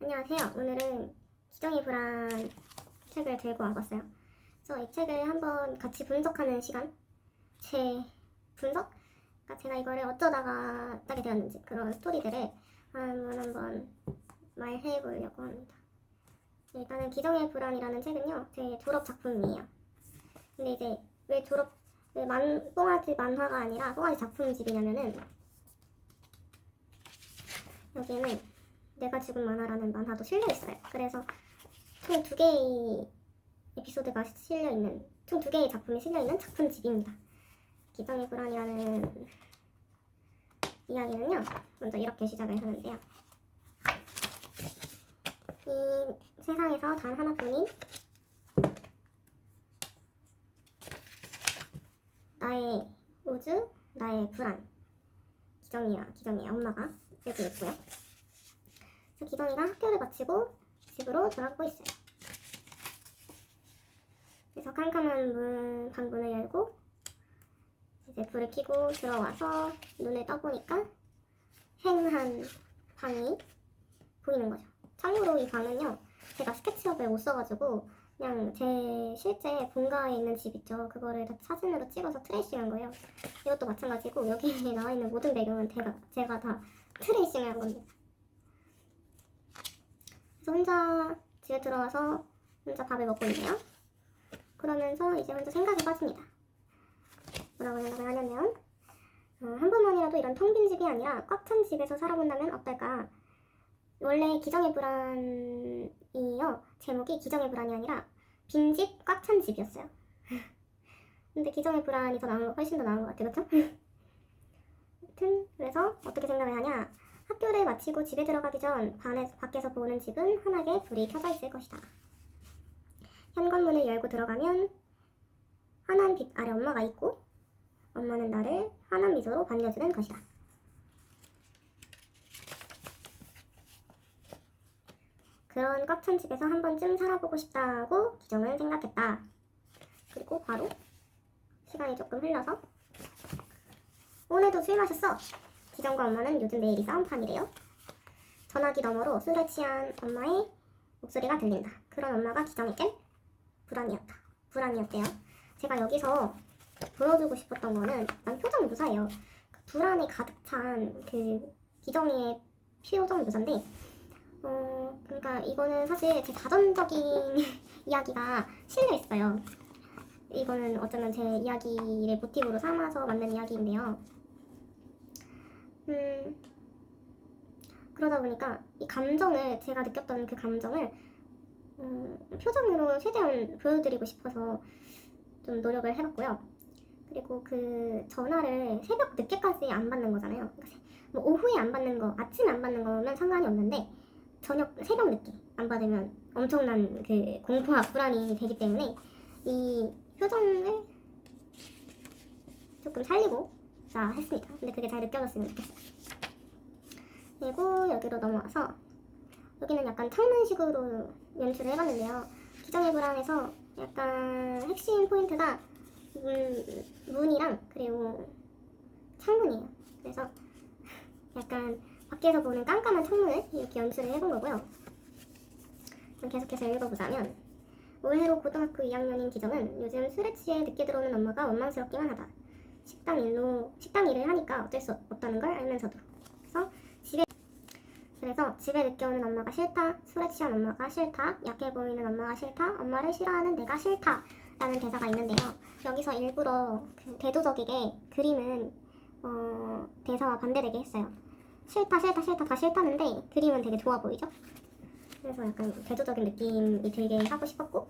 안녕하세요. 오늘은 기정의 불안 책을 들고 와봤어요. 그래서 이 책을 한번 같이 분석하는 시간? 제 분석? 그러니까 제가 이거를 어쩌다가 따게 되었는지 그런 스토리들을 한번 말해보려고 합니다. 일단은 기정의 불안이라는 책은요, 제 졸업 작품이에요. 근데 이제 왜 뽕아지 만화가 아니라 뽕아지 작품집이냐면은 여기에는 내가 죽은 만화라는 만화도 실려있어요. 그래서 총 2개의 에피소드가 실려있는, 총 2개의 작품이 실려있는 작품집입니다. 기정의 불안이라는 이야기는요, 먼저 이렇게 시작을 하는데요. 이 세상에서 단 하나뿐인 나의 우주, 나의 불안, 기정이의 엄마가 여기 있고요. 그래서 기정이가 학교를 마치고 집으로 돌아가고 있어요. 그래서 깜깜한 방문을 열고 이제 불을 켜고 들어와서 눈을 떠보니까 휑한 방이 보이는 거죠. 참고로 이 방은요, 제가 스케치업을 못 써가지고 그냥 제 실제 본가에 있는 집 있죠. 그거를 다 사진으로 찍어서 트레이싱한 거예요. 이것도 마찬가지고 여기 나와 있는 모든 배경은 제가 다 트레이싱을 한 겁니다. 그래서 혼자 집에 들어와서 혼자 밥을 먹고 있네요. 그러면서 이제 혼자 생각이 빠집니다. 뭐라고 생각을 하냐면 한 번만이라도 이런 텅 빈 집이 아니라 꽉 찬 집에서 살아본다면 어떨까. 원래 기정의 불안이요, 제목이 기정의 불안이 아니라 빈집 꽉 찬 집이었어요. 근데 기정의 불안이 훨씬 더 나은 것 같아요, 그쵸? 아무튼 그래서 어떻게 생각을 하냐, 학교를 마치고 집에 들어가기 전 밖에서 보는 집은 환하게 불이 켜져 있을 것이다. 현관문을 열고 들어가면 환한 빛 아래 엄마가 있고 엄마는 나를 환한 미소로 반겨주는 것이다. 그런 꽉 찬 집에서 한 번쯤 살아보고 싶다고 기정은 생각했다. 그리고 바로 시간이 조금 흘러서 오늘도 술 마셨어. 기정과 엄마는 요즘 매일이 싸움판이래요. 전화기 너머로 술에 취한 엄마의 목소리가 들린다. 그런 엄마가 기정에겐 불안이었대요. 제가 여기서 보여주고 싶었던 거는 약간 표정 묘사예요. 불안에 가득 찬 그 기정이의 표정 묘사인데, 그러니까 이거는 사실 제 자전적인 이야기가 실려 있어요. 이거는 어쩌면 제 이야기를 모티브로 삼아서 만든 이야기인데요. 그러다 보니까 이 감정을, 제가 느꼈던 그 감정을 표정으로 최대한 보여드리고 싶어서 좀 노력을 해봤고요. 그리고 그 전화를 새벽 늦게까지 안 받는 거잖아요. 그러니까 뭐 오후에 안 받는 거, 아침에 안 받는 거면 상관이 없는데 새벽 늦게 안 받으면 엄청난 그 공포와 불안이 되기 때문에 이 표정을 조금 살리고자 했습니다. 근데 그게 잘 느껴졌으면 좋겠어요. 그리고 여기로 넘어와서 여기는 약간 창문식으로 연출을 해봤는데요. 기정의 불안에서 약간 핵심 포인트가 문이랑 그리고 창문이에요. 그래서 약간 밖에서 보는 깜깜한 창문을 이렇게 연출을 해본 거고요. 계속해서 읽어보자면, 올해로 고등학교 2학년인 기정은 요즘 술에 취해 늦게 들어오는 엄마가 원망스럽기만 하다. 식당 일을 하니까 어쩔 수 없다는 걸 알면서도. 그래서 집에 늦게 오는 엄마가 싫다, 술에 취한 엄마가 싫다, 약해 보이는 엄마가 싫다, 엄마를 싫어하는 내가 싫다 라는 대사가 있는데요. 여기서 일부러 대조적이게 그림은 대사와 반대되게 했어요. 싫다 다 싫다는데 그림은 되게 좋아 보이죠? 그래서 약간 대조적인 느낌이 들게 하고 싶었고,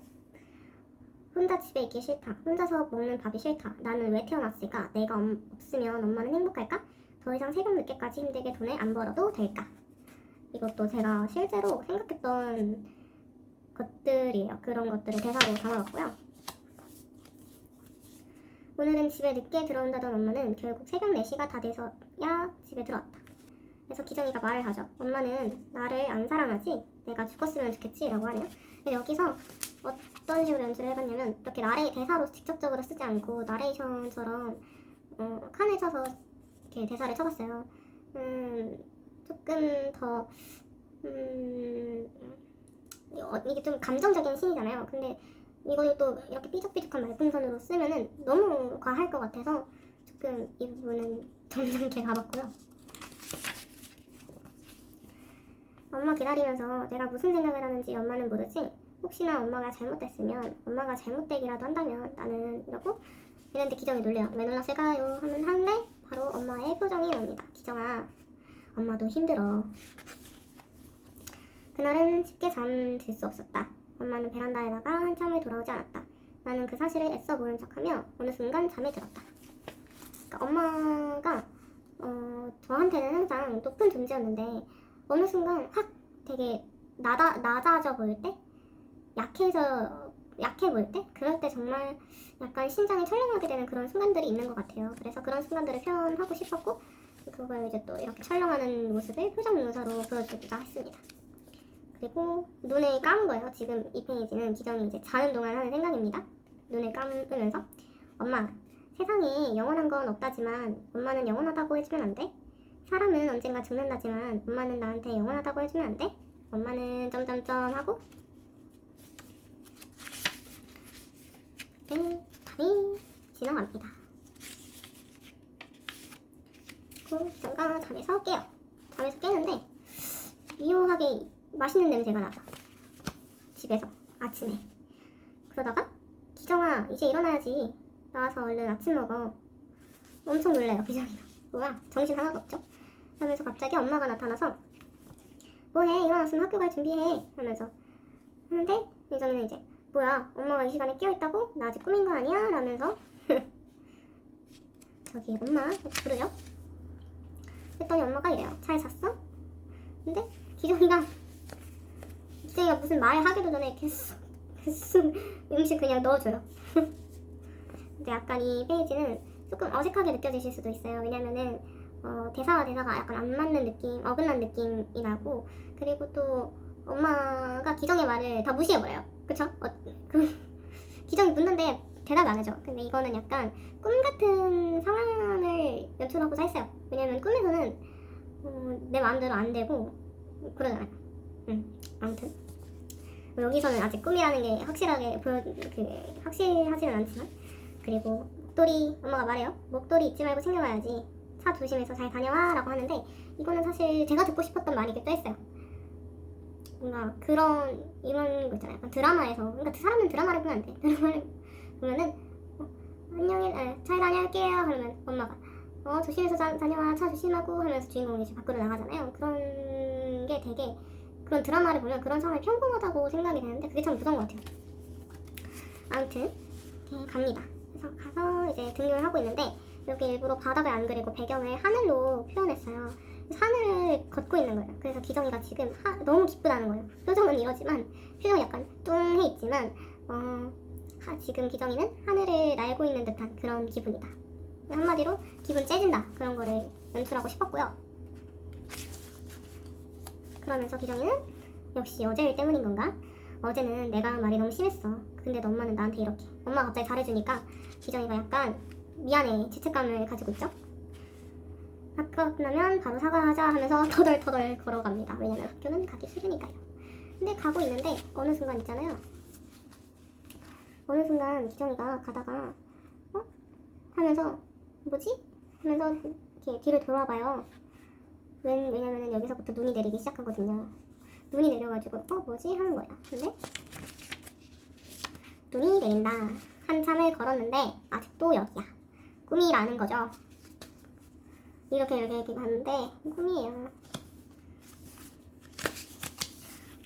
혼자 집에 있기 싫다, 혼자서 먹는 밥이 싫다, 나는 왜 태어났을까, 내가 없으면 엄마는 행복할까, 더 이상 새벽 늦게까지 힘들게 돈을 안 벌어도 될까. 이것도 제가 실제로 생각했던 것들이에요. 그런 것들을 대사로 담아봤고요. 오늘은 집에 늦게 들어온다던 엄마는 결국 새벽 4시가 다 돼서야 집에 들어왔다. 그래서 기정이가 말을 하죠. 엄마는 나를 안 사랑하지? 내가 죽었으면 좋겠지? 라고 하네요. 근데 여기서 어떤 식으로 연출을 해봤냐면, 이렇게 대사로 직접적으로 쓰지 않고 나레이션처럼 칸을 쳐서 이렇게 대사를 쳐봤어요. 조금 더 이게 좀 감정적인 신이잖아요. 근데 이걸 또 이렇게 삐죽삐죽한 말풍선으로 쓰면은 너무 과할 것 같아서 조금 이 부분은 점잖게 가봤고요. 엄마 기다리면서 내가 무슨 생각을 하는지 엄마는 모르지. 혹시나 엄마가 잘못됐으면 엄마가 잘못되기라도 한다면 나는 이러고 이랬는데 기정이 놀래요. 왜 놀랐을까요? 하면 하는데 바로 엄마의 표정이 옵니다. 기정아, 엄마도 힘들어. 그날은 쉽게 잠들 수 없었다. 엄마는 베란다에다가 한참을 돌아오지 않았다. 나는 그 사실을 애써 모른 척하며 어느 순간 잠에 들었다. 그러니까 엄마가 저한테는 항상 높은 존재였는데 어느 순간 확 되게 낮아져 보일 때? 약해 보일 때? 그럴 때 정말 약간 심장이 철렁하게 되는 그런 순간들이 있는 것 같아요. 그래서 그런 순간들을 표현하고 싶었고 그걸 이제 또 이렇게 촬영하는 모습을 표정 묘사로 보여주고자 했습니다. 그리고 눈을 감은 거예요. 지금 이 페이지는 기정이 이제 자는 동안 하는 생각입니다. 눈을 감으면서 엄마, 세상에 영원한 건 없다지만 엄마는 영원하다고 해주면 안 돼? 사람은 언젠가 죽는다지만 엄마는 나한테 영원하다고 해주면 안 돼? 엄마는 점점점 하고 밤이 지나갑니다. 그리고 기정가 잠에서 깨요. 잠에서 깨는데 미묘하게 맛있는 냄새가 나죠. 집에서 아침에. 그러다가 기정아 이제 일어나야지. 나와서 얼른 아침 먹어. 엄청 놀래요 기정이가. 뭐야 정신 하나도 없죠. 하면서 갑자기 엄마가 나타나서 뭐해 일어났으면 학교 갈 준비해 하면서 하는데 기정이는 이제 뭐야 엄마가 이 시간에 깨어있다고? 나 아직 꿈인 거 아니야? 라면서 저기 엄마 부르죠. 그랬더니 엄마가 이래요. 잘 잤어? 근데 기정이가 무슨 말 하기도 전에 계속 음식 그냥 넣어줘요. 근데 약간 이 페이지는 조금 어색하게 느껴지실 수도 있어요. 왜냐면은 대사와 대사가 약간 안 맞는 느낌, 어긋난 느낌이 나고 그리고 또 엄마가 기정의 말을 다 무시해버려요. 그쵸? 기정이 묻는데 대답 안 하죠. 근데 이거는 약간 꿈 같은 상황을 연출하고자 했어요. 왜냐면 꿈에서는 내 마음대로 안 되고 그러잖아요. 아무튼 여기서는 아직 꿈이라는 게 확실하게 확실하지는 않지만 그리고 목도리 엄마가 말해요. 목도리 잊지 말고 챙겨가야지. 차 조심해서 잘 다녀와 라고 하는데 이거는 사실 제가 듣고 싶었던 말이기도 했어요. 뭔가 이런 거 있잖아요. 약간 드라마에서 그러니까 사람은 드라마를 보면 안 돼. 드라마를 보면은 안녕히 잘 다녀올게요 그러면 엄마가 조심해서 다녀와 차 조심하고 하면서 주인공이 이제 밖으로 나가잖아요. 그런 게 되게 그런 드라마를 보면 그런 상황이 평범하다고 생각이 되는데 그게 참 무서운 것 같아요. 아무튼 이렇게 갑니다. 그래서 가서 이제 등교를 하고 있는데 여기 일부러 바닥을 안 그리고 배경을 하늘로 표현했어요. 하늘을 걷고 있는 거예요. 그래서 기정이가 지금 너무 기쁘다는 거예요. 표정은 이러지만 표정이 약간 뚱해 있지만 지금 기정이는 하늘을 날고 있는 듯한 그런 기분이다. 한마디로 기분 째진다 그런 거를 연출하고 싶었고요. 그러면서 기정이는 역시 어제 일 때문인 건가? 어제는 내가 한 말이 너무 심했어. 근데도 엄마는 나한테 이렇게 엄마가 갑자기 잘해주니까 기정이가 약간 미안해 죄책감을 가지고 있죠. 학교 끝나면 바로 사과하자 하면서 터덜터덜 걸어갑니다. 왜냐면 학교는 가기 싫으니까요. 근데 가고 있는데 어느 순간 있잖아요. 어느 순간 기정이가 가다가 하면서 뭐지? 하면서 이렇게 뒤를 돌아봐요. 왜냐면 여기서부터 눈이 내리기 시작하거든요. 눈이 내려가지고 뭐지? 하는 거예요. 근데 눈이 내린다. 한참을 걸었는데 아직도 여기야. 꿈이라는 거죠. 이렇게 봤는데 꿈이에요.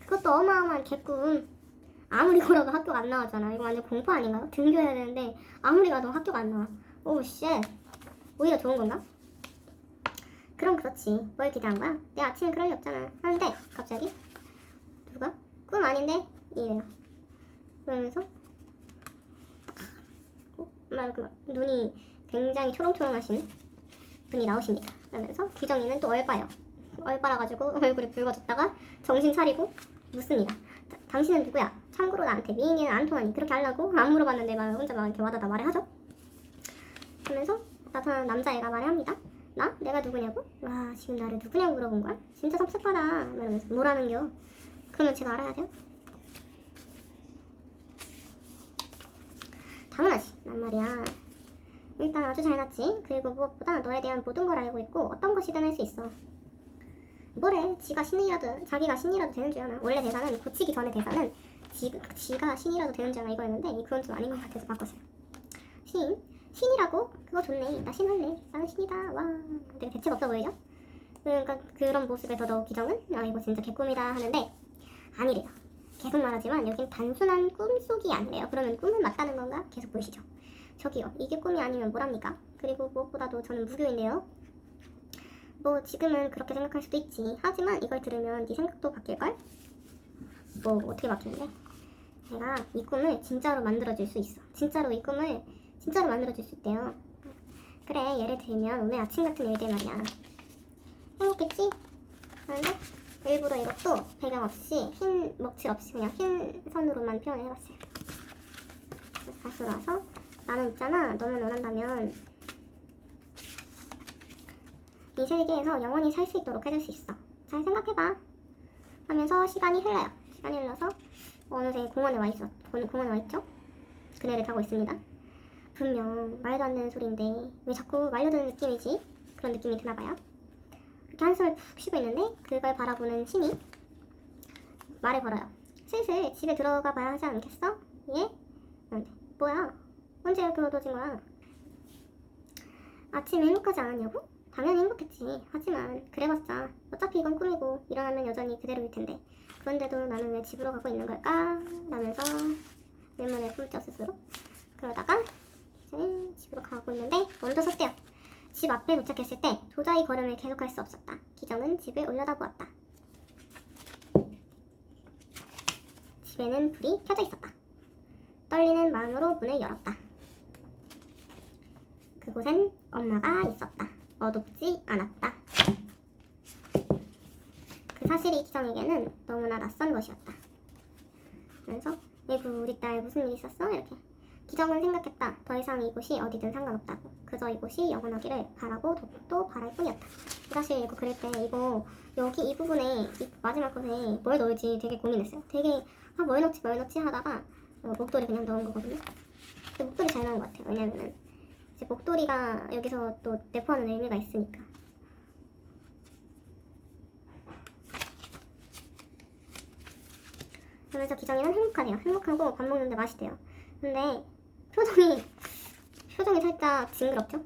그것도 어마어마한 개꿈. 아무리 걸어도 학교가 안 나왔잖아. 이거 완전 공포 아닌가요? 등교해야 되는데 아무리 가도 학교가 안 나와. 오 쉣. 오히려 좋은 건가? 그럼 그렇지. 뭘 기대한 거야? 내 아침에 그럴 리 없잖아. 하는데 갑자기 누가? 꿈 아닌데? 이래요. 그러면서 눈이 굉장히 초롱초롱하신 분이 나오십니다. 그러면서 기정이는 또 얼빠요. 얼빠라가지고 얼굴이 붉어졌다가 정신 차리고 묻습니다. 당신은 누구야? 참고로 나한테 미인이는 안 통하니 그렇게 하려고? 안 물어봤는데 막 혼자 막 이렇게 와다다 말을 하죠. 그러면서 나타난 남자애가 말을 합니다. 나? 내가 누구냐고? 와 지금 나를 누구냐고 물어본 거야? 진짜 섭섭하다. 이러면서 뭐라는겨? 그러면 제가 알아야 돼요? 당연하지. 난 말이야. 일단 아주 잘났지. 그리고 무엇보다 너에 대한 모든 걸 알고 있고 어떤 것이든 할 수 있어. 뭐래? 자기가 신이라도 되는 줄 아나. 원래 대사는 고치기 전에 대사는 지가 신이라도 되는 줄 아나 이거였는데 그건 좀 아닌 것 같아서 바꿨어요. 신이라고? 그거 좋네. 나 신할래. 나는 신이다. 와. 되게 대책 없어 보이죠? 그러니까 그런 모습에 더더욱 기정은 아 이거 진짜 개꿈이다 하는데 아니래요. 계속 말하지만 여긴 단순한 꿈속이 아니래요. 그러면 꿈은 맞다는 건가? 계속 보시죠. 저기요. 이게 꿈이 아니면 뭐랍니까? 그리고 무엇보다도 저는 무교인데요. 뭐 지금은 그렇게 생각할 수도 있지. 하지만 이걸 들으면 네 생각도 바뀔걸? 뭐 어떻게 바뀌는데? 내가 이 꿈을 진짜로 만들어줄 수 있어. 진짜로 이 꿈을 진짜로 만들어줄 수 있대요. 그래 예를 들면 오늘 아침 같은 일들 말이야. 행복했지? 그런데 일부러 이것도 배경 없이 흰 먹칠 없이 그냥 흰 선으로만 표현을 해봤어요. 다시 돌아와서 나는 있잖아. 너만 원한다면 이 세계에서 영원히 살 수 있도록 해줄 수 있어. 잘 생각해봐. 하면서 시간이 흘러요. 시간이 흘러서 어느새 공원에 와 있죠? 그네를 타고 있습니다. 분명 말도 안 되는 소리인데 왜 자꾸 말려드는 느낌이지? 그런 느낌이 드나봐요. 이렇게 한숨을 푹 쉬고 있는데 그걸 바라보는 신이 말을 걸어요. 슬슬 집에 들어가 봐야 하지 않겠어? 예? 뭐야? 언제 이렇게 어두워진 거야? 아침에 행복하지 않았냐고? 당연히 행복했지. 하지만 그래봤자 어차피 이건 꿈이고 일어나면 여전히 그대로일 텐데 그런데도 나는 왜 집으로 가고 있는 걸까? 라면서 의문을 품죠 스스로. 그러다가 이제 집으로 가고 있는데 멈춰섰대요. 집 앞에 도착했을 때 도저히 걸음을 계속할 수 없었다. 기정은 집을 올려다보았다. 집에는 불이 켜져 있었다. 떨리는 마음으로 문을 열었다. 그곳엔 엄마가 있었다. 어둡지 않았다. 그 사실이 기정에게는 너무나 낯선 것이었다. 그래서 에구 우리 딸 무슨 일 있었어? 이렇게 기정은 생각했다. 더 이상 이곳이 어디든 상관없다고. 그저 이곳이 영원하기를 바라고 또 바랄 뿐이었다. 사실 이거 그릴 때 이거 여기 이 부분에 이 마지막 것에 뭘 넣을지 되게 고민했어요. 되게 뭘 넣지 하다가 목도리 그냥 넣은 거거든요. 근데 목도리 잘 나온 것 같아요. 왜냐면은 이제 목도리가 여기서 또 내포하는 의미가 있으니까. 그래서 기정이는 행복하대요. 행복하고 밥 먹는데 맛있대요. 근데 표정이 살짝 징그럽죠?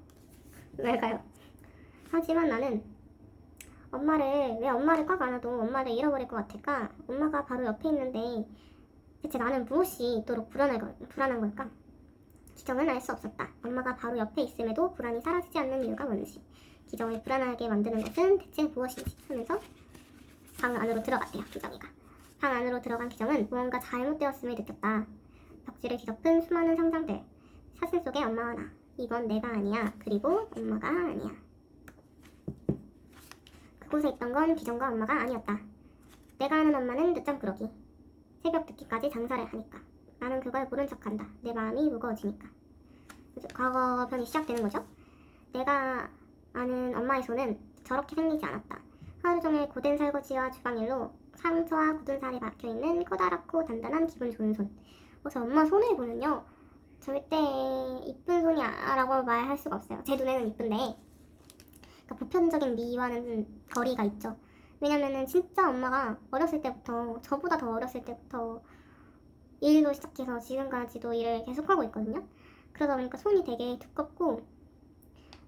왜일까요? 하지만 나는 왜 엄마를 꽉 안아도 엄마를 잃어버릴 것 같을까? 엄마가 바로 옆에 있는데 대체 나는 무엇이 이토록 불안한 걸까? 기정은 알 수 없었다. 엄마가 바로 옆에 있음에도 불안이 사라지지 않는 이유가 뭔지, 기정을 불안하게 만드는 것은 대체 무엇인지 하면서 방 안으로 들어갔대요. 기정이가. 방 안으로 들어간 기정은 무언가 잘못되었음을 느꼈다. 벽지를 뒤덮은 수많은 상상들. 사진 속의 엄마와 나. 이건 내가 아니야. 그리고 엄마가 아니야. 그곳에 있던 건 기정과 엄마가 아니었다. 내가 아는 엄마는 늦잠 꾸러기. 새벽 늦게까지 장사를 하니까. 나는 그걸 모른 척한다. 내 마음이 무거워지니까. 과거편이 시작되는 거죠. 내가 아는 엄마의 손은 저렇게 생기지 않았다. 하루 종일 고된 설거지와 주방일로 상처와 굳은 살이 박혀있는 커다랗고 단단한 기분 좋은 손. 그래서 엄마 손을 보면요, 절대 이쁜 손이라고 말할 수가 없어요. 제 눈에는 이쁜데 그러니까 보편적인 미와는 거리가 있죠. 왜냐면은 진짜 엄마가 어렸을 때부터, 저보다 더 어렸을 때부터 일도 시작해서 지금까지도 일을 계속하고 있거든요. 그러다 보니까 손이 되게 두껍고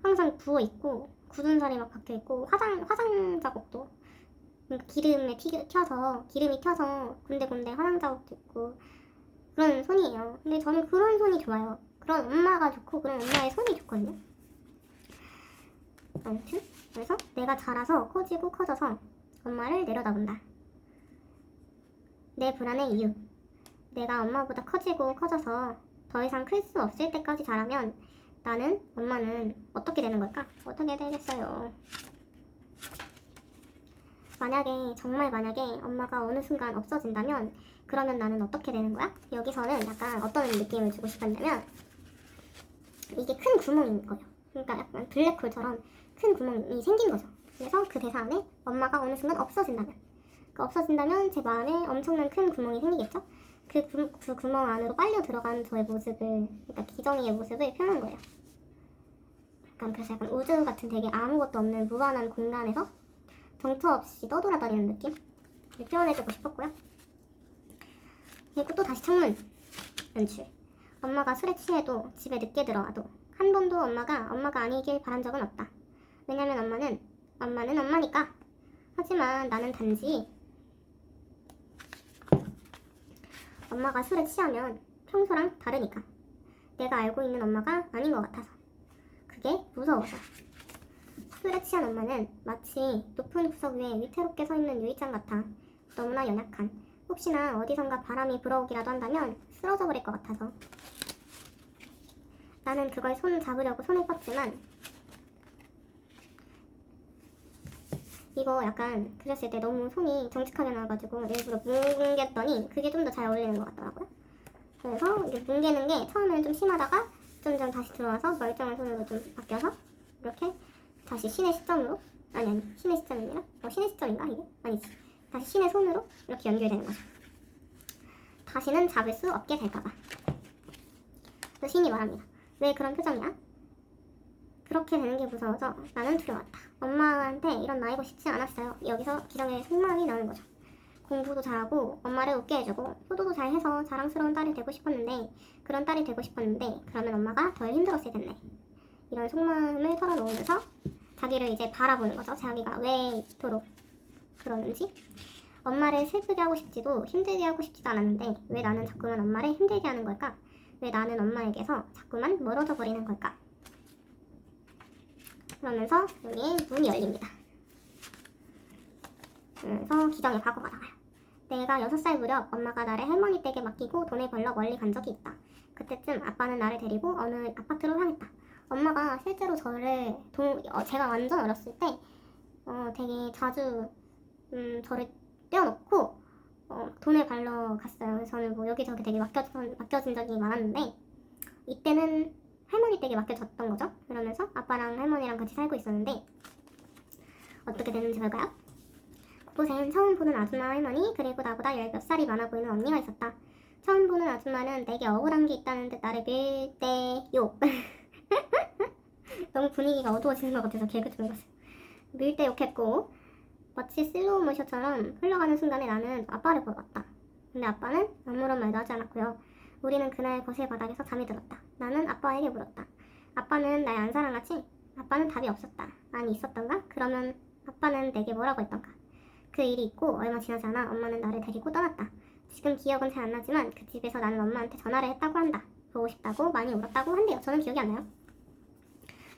항상 부어있고 굳은 살이 막 박혀있고 화장 자국도, 그러니까 기름이 튀어서 군데군데 화장 자국도 있고 그런 손이에요. 근데 저는 그런 손이 좋아요. 그런 엄마가 좋고 그런 엄마의 손이 좋거든요. 아무튼 그래서 내가 자라서 커져서 엄마를 내려다본다. 내 불안의 이유. 내가 엄마보다 커져서 더 이상 클 수 없을 때까지 자라면 엄마는 어떻게 되는 걸까? 어떻게 되겠어요? 정말 만약에 엄마가 어느 순간 없어진다면 그러면 나는 어떻게 되는 거야? 여기서는 약간 어떤 느낌을 주고 싶었냐면 이게 큰 구멍인 거예요. 그러니까 약간 블랙홀처럼 큰 구멍이 생긴 거죠. 그래서 그 대사 안에 엄마가 어느 순간 없어진다면 없어진다면 제 마음에 엄청난 큰 구멍이 생기겠죠? 그 구멍 안으로 빨려 들어간 저의 모습을, 그러니까 기정이의 모습을 표현한 거예요. 그래서 약간 우주 같은 되게 아무것도 없는 무한한 공간에서 정처 없이 떠돌아다니는 느낌을 표현해주고 싶었고요. 그리고 또 다시 창문 연출. 엄마가 술에 취해도 집에 늦게 들어와도 한 번도 엄마가 아니길 바란 적은 없다. 왜냐면 엄마는 엄마니까. 하지만 나는 단지 엄마가 술에 취하면 평소랑 다르니까. 내가 알고 있는 엄마가 아닌 것 같아서. 그게 무서워서. 술에 취한 엄마는 마치 높은 구석 위에 위태롭게 서 있는 유리창 같아. 너무나 연약한. 혹시나 어디선가 바람이 불어오기라도 한다면 쓰러져 버릴 것 같아서. 나는 그걸 손 잡으려고 손을 뻗지만 이거 약간 그렸을 때 너무 손이 정직하게 나와가지고 일부러 뭉갰더니 그게 좀 더 잘 어울리는 것 같더라고요. 그래서 이게 뭉개는 게 처음에는 좀 심하다가 점점 다시 들어와서 멀쩡한 손으로 좀 바뀌어서 이렇게 다시 신의 시점으로 신의 시점이 아니라 신의 시점인가 이게? 아니지. 다시 신의 손으로 이렇게 연결되는 거죠. 다시는 잡을 수 없게 될까봐. 그래서 신이 말합니다. 왜 그런 표정이야? 그렇게 되는 게 무서워서 나는 두려웠다. 엄마한테 이런 나이고 싶지 않았어요. 여기서 기정의 속마음이 나오는 거죠. 공부도 잘하고 엄마를 웃게 해주고 효도도 잘해서 자랑스러운 딸이 되고 싶었는데 그런 딸이 되고 싶었는데 그러면 엄마가 덜 힘들었을 텐데. 이런 속마음을 털어놓으면서 자기를 이제 바라보는 거죠. 자기가 왜 이토록 그러는지. 엄마를 슬프게 하고 싶지도 힘들게 하고 싶지도 않았는데 왜 나는 자꾸만 엄마를 힘들게 하는 걸까? 왜 나는 엄마에게서 자꾸만 멀어져 버리는 걸까? 그러면서 여기 문이 열립니다. 그래서 기정의 과거가 나와요. 내가 6살 무렵 엄마가 나를 할머니 댁에 맡기고 돈을 벌러 멀리 간 적이 있다. 그때쯤 아빠는 나를 데리고 어느 아파트로 향했다. 엄마가 실제로 저를 제가 완전 어렸을 때 되게 자주 저를 떼어놓고 돈을 벌러 갔어요. 그래서 저는 뭐 여기저기 되게 맡겨진 적이 많았는데 이때는 할머니 댁에 맡겨졌던 거죠. 그러면서 아빠랑 할머니랑 같이 살고 있었는데 어떻게 됐는지 볼까요? 그곳엔 처음 보는 아줌마 할머니 그리고 나보다 10몇 살이 많아 보이는 언니가 있었다. 처음 보는 아줌마는 내게 억울한 게 있다는 듯 나를 밀 때 욕. 너무 분위기가 어두워지는 것 같아서 개그 좀 해봤어요. 밀 때 욕했고 마치 슬로우 모션처럼 흘러가는 순간에 나는 아빠를 보러 갔다. 근데 아빠는 아무런 말도 하지 않았고요. 우리는 그날 거실 바닥에서 잠이 들었다. 나는 아빠에게 물었다. 아빠는 날 안 사랑하지? 아빠는 답이 없었다. 아니 있었던가? 그러면 아빠는 내게 뭐라고 했던가? 그 일이 있고 얼마 지나지 않아 엄마는 나를 데리고 떠났다. 지금 기억은 잘 안 나지만 그 집에서 나는 엄마한테 전화를 했다고 한다. 보고 싶다고 많이 울었다고 한대요. 저는 기억이 안 나요.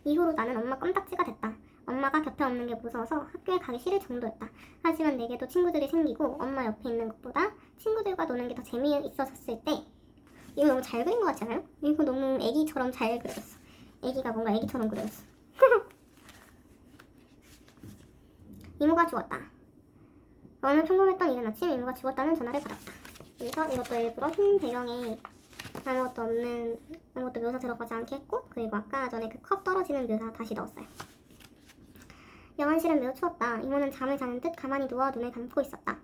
이후로 나는 엄마 껌딱지가 됐다. 엄마가 곁에 없는 게 무서워서 학교에 가기 싫을 정도였다. 하지만 내게도 친구들이 생기고 엄마 옆에 있는 것보다 친구들과 노는 게 더 재미있어졌을 때 이거 너무 잘 그린 것 같지 않아요? 이거 너무 애기처럼 잘 그려졌어. 애기가 뭔가 애기처럼 그려졌어. 이모가 죽었다. 어느 평범했던 이른 아침 이모가 죽었다는 전화를 받았다. 그래서 이것도 일부러 흰 배경에 아무것도 묘사 들어가지 않게 했고 그리고 아까 전에 그 컵 떨어지는 묘사 다시 넣었어요. 영안실은 매우 추웠다. 이모는 잠을 자는 듯 가만히 누워 눈을 감고 있었다.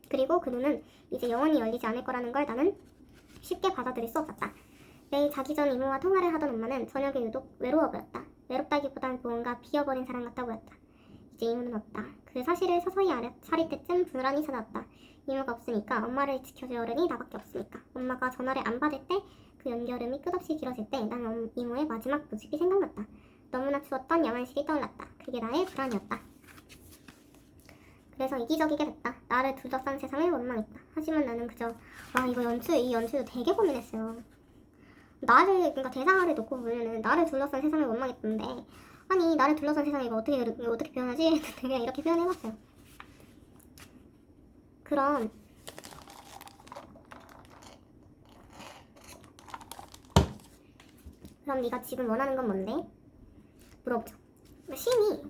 그리고 그 눈은 이제 영원히 열리지 않을 거라는 걸 나는 쉽게 받아들일 수 없었다. 매일 자기 전 이모와 통화를 하던 엄마는 저녁에 유독 외로워 보였다. 외롭다기보단 뭔가 비어버린 사람 같아 보였다. 이제 이모는 없다. 그 사실을 서서히 차릴 때쯤 불안이 찾아왔다. 이모가 없으니까 엄마를 지켜줄 어른이 나밖에 없으니까. 엄마가 전화를 안 받을 때 그 연결음이 끝없이 길어질 때 난 이모의 마지막 모습이 생각났다. 너무나 추웠던 영안실이 떠올랐다. 그게 나의 불안이었다. 그래서 이기적이게 됐다. 나를 둘러싼 세상을 원망했다. 하지만 나는 그저 이 연출도 되게 고민했어요. 그러니까 대사를 놓고 보면은 나를 둘러싼 세상을 원망했던데 아니 나를 둘러싼 세상을 이거 어떻게 표현하지? 그냥 이렇게 표현해봤어요. 그럼 네가 지금 원하는 건 뭔데? 물어보죠. 시인이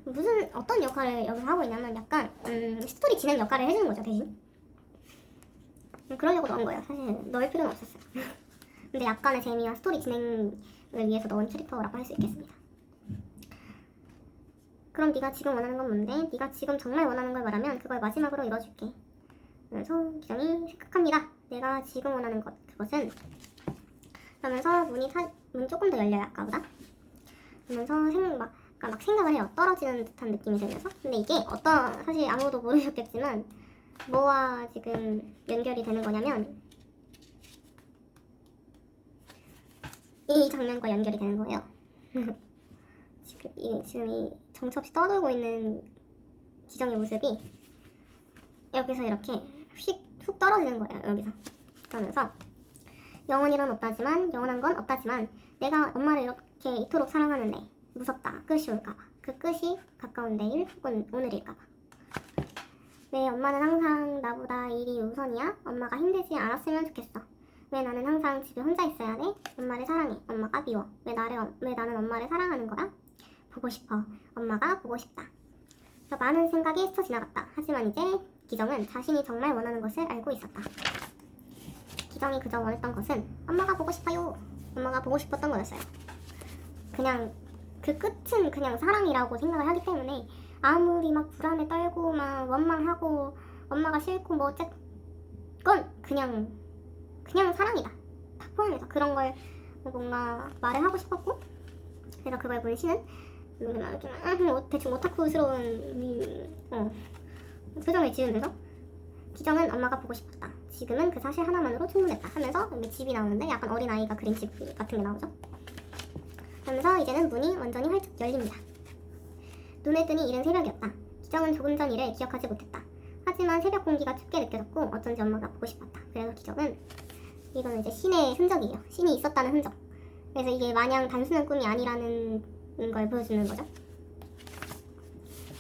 어떤 역할을 여기서 하고 있냐면 약간 스토리 진행 역할을 해주는 거죠 대신. 그러려고 넣은 거예요. 사실 넣을 필요는 없었어요. 근데 약간의 재미와 스토리 진행을 위해서 넣은 챕터라고 할 수 있겠습니다. 그럼 네가 지금 원하는 건 뭔데? 네가 지금 정말 원하는 걸 말하면 그걸 마지막으로 이뤄줄게. 그래서 기정이 생각합니다. 내가 지금 원하는 그것은 그러면서 문이 조금 더 열려요, 아까보다. 그러면서 막 생각을 해요. 떨어지는 듯한 느낌이 들면서. 근데 이게 사실 아무도 모르셨겠지만 뭐와 지금 연결이 되는 거냐면 이 장면과 연결이 되는 거예요. 지금 이 정처없이 떠들고 있는 기정의 모습이 여기서 이렇게 훅 떨어지는 거예요. 여기서. 그러면서 영원한 건 없다지만 내가 엄마를 이렇게 이토록 사랑하는데 무섭다. 끝이 올까봐. 그 끝이 가까운 내일 혹은 오늘일까봐. 왜 엄마는 항상 나보다 일이 우선이야? 엄마가 힘들지 않았으면 좋겠어. 왜 나는 항상 집에 혼자 있어야 돼? 엄마를 사랑해. 엄마가 미워. 왜 나는 엄마를 사랑하는 거야? 보고 싶어. 엄마가 보고 싶다. 그래서 많은 생각이 스쳐 지나갔다. 하지만 이제 기정은 자신이 정말 원하는 것을 알고 있었다. 기정이 그저 원했던 것은 엄마가 보고 싶어요. 엄마가 보고 싶었던 거였어요. 그냥 그 끝은 그냥 사랑이라고 생각을 하기 때문에 아무리 막 불안에 떨고 막 원망하고 엄마가 싫고 뭐 어쨌건 그냥 사랑이다. 딱 포함해서 그런 걸 뭔가 말을 하고 싶었고, 그래서 그걸 본 신은 이렇게 대충 오타쿠스러운 표정을 지으면서 기정은 엄마가 보고 싶었다. 지금은 그 사실 하나만으로 충분했다 하면서 집이 나오는데 약간 어린아이가 그린 집 같은 게 나오죠. 그러면서 이제는 문이 완전히 활짝 열립니다. 눈에 뜨니 이른 새벽이었다. 기정은 조금 전 일을 기억하지 못했다. 하지만 새벽 공기가 춥게 느껴졌고 어쩐지 엄마가 보고 싶었다. 그래서 기정은 이거는 이제 신의 흔적이에요. 신이 있었다는 흔적. 그래서 이게 마냥 단순한 꿈이 아니라는 걸 보여주는 거죠.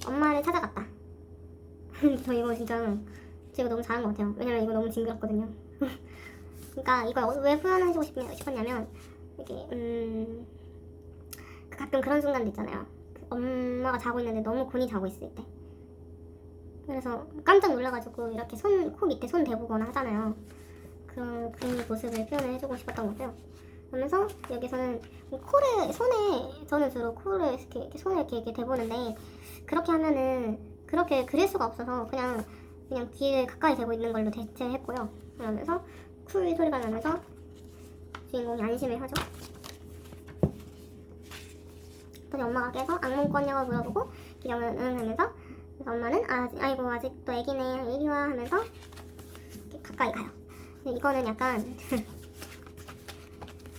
엄마를 찾아갔다. 저 이거 진짜 제가 너무 잘한 것 같아요. 왜냐면 이거 너무 징그럽거든요. 그러니까 이걸 왜 표현하고 싶었냐면 이게 가끔 그런 순간도 있잖아요. 엄마가 자고 있는데 너무 곤히 자고 있을 때. 그래서 깜짝 놀라가지고 이렇게 코 밑에 손 대보거나 하잖아요. 그런 모습을 표현을 해주고 싶었던 거고요. 그러면서 여기서는 저는 주로 코를 이렇게 손을 이렇게 대보는데 그렇게 하면은 그렇게 그릴 수가 없어서 그냥 귀에 가까이 대고 있는 걸로 대체했고요. 그러면서 쿨 소리가 나면서 주인공이 안심을 하죠. 그래서 엄마가 깨서 악몽 꿨냐고 물어보고 기정은 응 하면서 그래서 엄마는 아이고 아직도 애기네 이리 와 하면서 이렇게 가까이 가요. 이거는 약간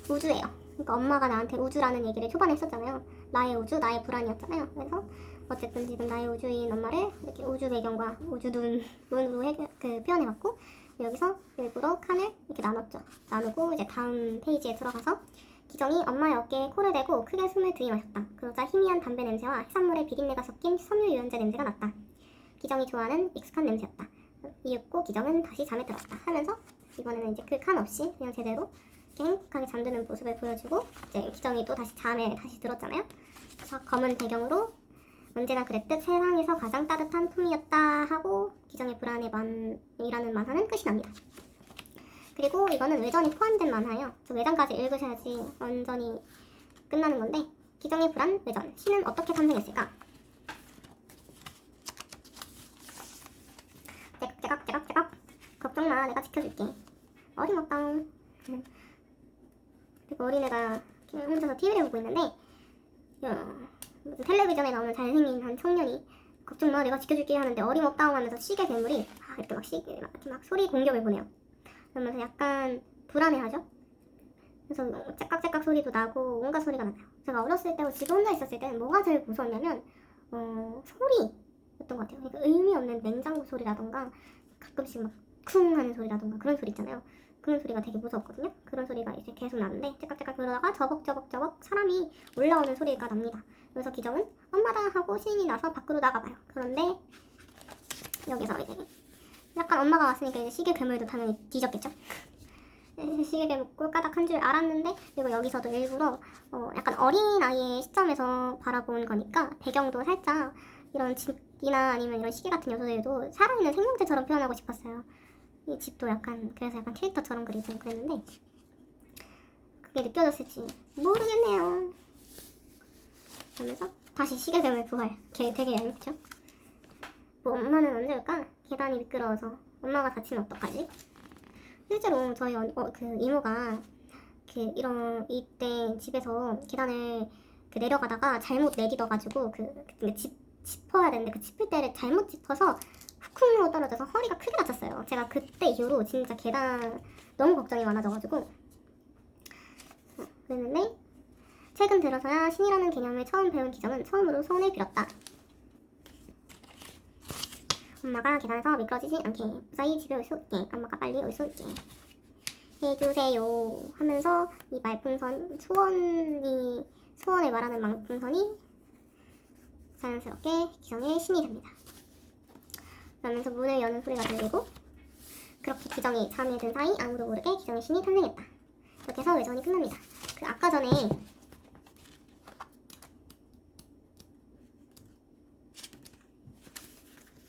우주예요. 그러니까 엄마가 나한테 우주라는 얘기를 초반에 했었잖아요. 나의 우주, 나의 불안이었잖아요. 그래서 어쨌든 지금 나의 우주인 엄마를 이렇게 우주 배경과 우주 눈으로 표현해봤고 여기서 일부러 칸을 이렇게 나누고 이제 다음 페이지에 들어가서 기정이 엄마의 어깨에 코를 대고 크게 숨을 들이마셨다. 그러자 희미한 담배 냄새와 해산물의 비린내가 섞인 섬유 유연제 냄새가 났다. 기정이 좋아하는 익숙한 냄새였다. 이윽고 기정은 다시 잠에 들었다 하면서 이번에는 이제 그 칸 없이 그냥 제대로 이렇게 행복하게 잠드는 모습을 보여주고 이제 기정이 또 잠에 들었잖아요. 그래서 검은 배경으로 언제나 그랬듯 세상에서 가장 따뜻한 품이었다 하고 기정의 불안의 만이라는 만화는 끝이 납니다. 그리고 이거는 외전이 포함된 만화예요. 외전까지 읽으셔야지 완전히 끝나는 건데 기정의 불안 외전 신은 어떻게 탄생했을까? 째깍째깍 걱정마 내가 지켜줄게. 어림없다. 그리고 어린애가 혼자서 TV를 보고 있는데 무슨 텔레비전에 나오는 잘생긴 한 청년이 걱정마 내가 지켜줄게 하는데 어림없다 하면서 시계 괴물이 이렇게 막 소리 공격을 보내요. 그러면서 약간 불안해하죠. 그래서 째깍째깍 소리도 나고 온갖 소리가 나요. 제가 어렸을 때고 집에 혼자 있었을 때는 뭐가 제일 무서웠냐면 소리였던 것 같아요. 그러니까 의미 없는 냉장고 소리라던가 가끔씩 막 쿵 하는 소리라던가 그런 소리 있잖아요. 그런 소리가 되게 무서웠거든요. 그런 소리가 이제 계속 나는데 째깍째깍 그러다가 저벅저벅 사람이 올라오는 소리가 납니다. 그래서 기정은 엄마다 하고 신이 나서 밖으로 나가봐요. 그런데 여기서 이제 약간 엄마가 왔으니까 이제 시계 괴물도 당연히 뒤졌겠죠. 시계 괴물 꼴까닥 한 줄 알았는데 그리고 여기서도 일부러 약간 어린아이의 시점에서 바라본 거니까 배경도 살짝 이런 집이나 아니면 이런 시계 같은 요소들도 살아있는 생명체처럼 표현하고 싶었어요. 이 집도 그래서 약간 캐릭터처럼 그리고 그랬는데 그게 느껴졌을지 모르겠네요. 그러면서 다시 시계뱀을 부활. 걔 되게 얄밉죠? 뭐 엄마는 언제 올까? 계단이 미끄러워서 엄마가 다치면 어떡하지? 실제로 저희 그 이모가 이런 이때 집에서 계단을 내려가다가 잘못 내딛어가지고 짚어야 되는데 그 짚을 때를 잘못 짚어서 훅훅 떨어져서 허리가 크게 다쳤어요. 제가 그때 이후로 진짜 계단 너무 걱정이 많아져가지고 그랬는데 최근 들어서야 신이라는 개념을 처음 배운 기정은 처음으로 소원을 빌었다. 엄마가 계단에서 미끄러지지 않게 무사히 집에 올 수 있게 엄마가 빨리 올 수 있게 해주세요 하면서 이 말풍선 소원을 말하는 말풍선이 자연스럽게 기정의 신이 됩니다. 그러면서 문을 여는 소리가 들리고 그렇게 기정이 잠에 든 사이 아무도 모르게 기정의 신이 탄생했다. 이렇게 해서 외전이 끝납니다. 아까 전에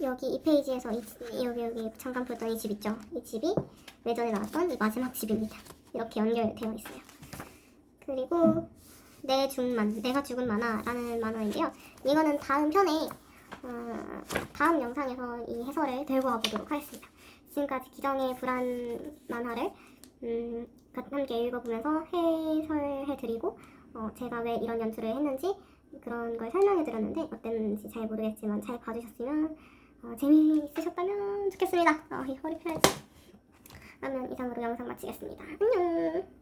여기 이 페이지에서 여기 잠깐 보였던 이 집 있죠? 이 집이 외전에 나왔던 이 마지막 집입니다. 이렇게 연결되어 있어요. 그리고 내가 죽은 만화라는 만화인데요. 이거는 다음 편에 다음 영상에서 이 해설을 들고 와보도록 하겠습니다. 지금까지 기정의 불안 만화를 함께 읽어보면서 해설해드리고 제가 왜 이런 연출을 했는지 그런 걸 설명해드렸는데 어땠는지 잘 모르겠지만 잘 봐주셨으면 재미있으셨다면 좋겠습니다. 이 허리 펴야지. 그러면 이상으로 영상 마치겠습니다. 안녕.